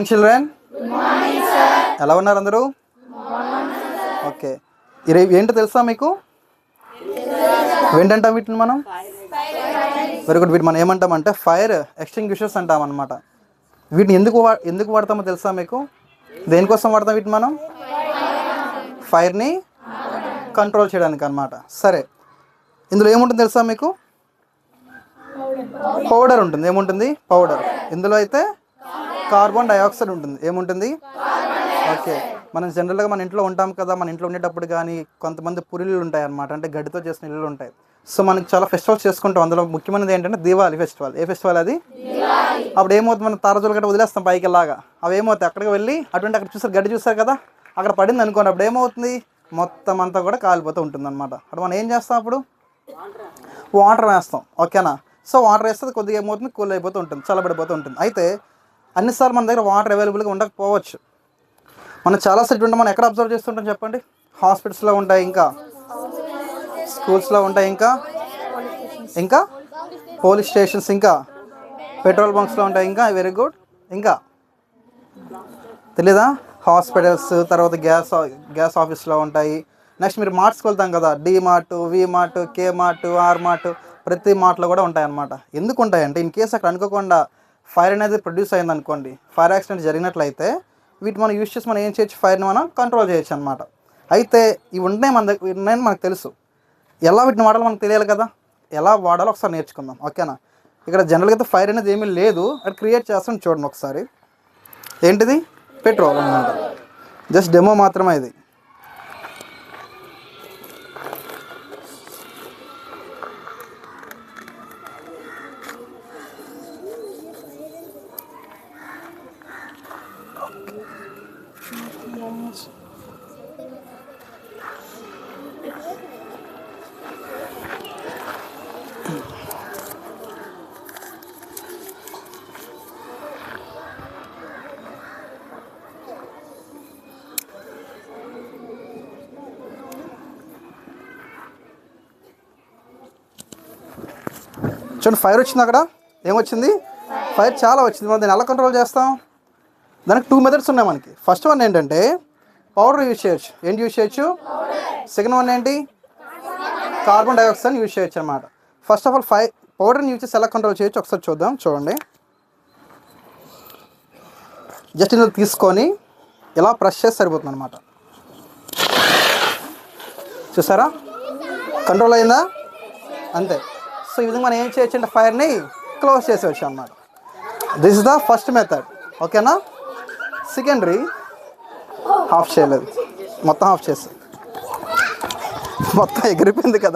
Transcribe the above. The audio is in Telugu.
చిల్డ్రన్ ఎలా ఉన్నారు అందరూ? ఓకే, ఈరోజు ఏంటో తెలుసా మీకు? ఏంటంటాం వీటిని మనం? Very good. వీటి మనం ఏమంటామంటే ఫైర్ ఎక్స్టింగ్విషర్స్ అంటాం అనమాట. వీటిని ఎందుకు వాడతామో తెలుసా మీకు? దేనికోసం వాడతాం వీటిని మనం? ఫైర్ని కంట్రోల్ చేయడానికి అనమాట. సరే, ఇందులో ఏముంటుంది తెలుసా మీకు? పౌడర్ ఉంటుంది. ఏముంటుంది? పౌడర్. ఇందులో అయితే కార్బన్ డైఆక్సైడ్ ఉంటుంది. ఏముంటుంది? ఓకే, మనం జనరల్గా మన ఇంట్లో ఉంటాం కదా, మన ఇంట్లో ఉండేటప్పుడు కానీ కొంతమంది పురిళ్ళు ఉంటాయి అన్నమాట, అంటే గడ్డితో చేసిన ఇల్లు ఉంటాయి. సో మనకి చాలా ఫెస్టివల్స్ చేసుకుంటాం. అందులో ముఖ్యమైనది ఏంటంటే దీవాలి ఫెస్టివల్. ఏ ఫెస్టివల్ అది? అప్పుడు ఏమవుతుంది, మనం తారజులు గట్ట వదిలేస్తాం పైకి లాగా. అవి ఏమవుతాయి, అక్కడికి వెళ్ళి అక్కడ చూసారు, గడ్డి చూసారు కదా, అక్కడ పడింది అనుకోండి, అప్పుడు ఏమవుతుంది, మొత్తం అంతా కూడా కాలిపోతూ ఉంటుంది అనమాట. అప్పుడు మనం ఏం చేస్తాం, అప్పుడు వాటర్ వేస్తాం. ఓకేనా? సో వాటర్ వేస్తే కొద్దిగా ఏమవుతుంది, కూల్ అయిపోతూ ఉంటుంది, చల్లబడిపోతూ ఉంటుంది. అయితే అన్నిసార్లు మన దగ్గర వాటర్ అవైలబుల్గా ఉండకపోవచ్చు. మనం చాలా సెట్ ఉంటాం. మనం ఎక్కడ అబ్జర్వ్ చేస్తుంటాం చెప్పండి? హాస్పిటల్స్లో ఉంటాయి, ఇంకా స్కూల్స్లో ఉంటాయి, ఇంకా పోలీస్ స్టేషన్స్, ఇంకా పెట్రోల్ బంక్స్లో ఉంటాయి, ఇంకా వెరీ గుడ్, ఇంకా తెలీదా? హాస్పిటల్స్, తర్వాత గ్యాస్ ఆఫీస్లో ఉంటాయి. నెక్స్ట్ మీరు మార్ట్స్కి వెళ్తాం కదా, D mart, V mart, K mart, R mart, ప్రతి మార్ట్లో కూడా ఉంటాయన్నమాట. ఎందుకు ఉంటాయంటే ఇన్ కేసు అక్కడ అనుకోకుండా ఫైర్ అనేది ప్రొడ్యూస్ అయింది అనుకోండి, ఫైర్ యాక్సిడెంట్ జరిగినట్లయితే వీటి మనం యూజ్ చేసి మనం ఏం చేయొచ్చు, ఫైర్ని మనం కంట్రోల్ చేయొచ్చు అనమాట. అయితే ఇవి ఉన్నాయి మన దగ్గర, ఉన్నాయని మనకు తెలుసు. ఎలా వీటిని వాడాలో మనకు తెలియాలి కదా, ఎలా వాడాలో ఒకసారి నేర్చుకుందాం. ఓకేనా? ఇక్కడ జనరల్గా అయితే ఫైర్ అనేది ఏమీ లేదు, అది క్రియేట్ చేస్తాను చూడండి ఒకసారి. ఏంటిది? పెట్రోల్ అన్నమాట. జస్ట్ డెమో మాత్రమే ఇది. చూడండి, ఫైర్ వచ్చింది. అక్కడ ఏమొచ్చింది? ఫైర్ చాలా వచ్చింది. మనం దాన్ని ఎలా కంట్రోల్ చేస్తాం? దానికి 2 మెథడ్స్ ఉన్నాయి మనకి. ఫస్ట్ వన్ ఏంటంటే పౌడర్ యూజ్ చేయొచ్చు. ఏంటి యూజ్ చేయొచ్చు? సెకండ్ వన్ ఏంటి? కార్బన్ డైఆక్సైడ్ యూజ్ చేయొచ్చు అనమాట. ఫస్ట్ ఆఫ్ ఆల్ పౌడర్ని యూజ్ చేసి ఎలా కంట్రోల్ చేయొచ్చు ఒకసారి చూద్దాం. చూడండి, జస్ట్ ఇందులో తీసుకొని ఇలా ప్రెస్ చేసి సరిపోతుంది అనమాట. చూసారా, కంట్రోల్ అయిందా? అంతే. సో ఈ విధంగా మనం ఏం చేయొచ్చు అంటే ఫైర్ని క్లోజ్ చేసేవచ్చు అన్నమాట. This is the first method. ఓకేనా? సెకండరీ ఆఫ్ చేయలేదు, మొత్తం ఆఫ్ చేసి మొత్తం ఎగిరిపోయింది కదా.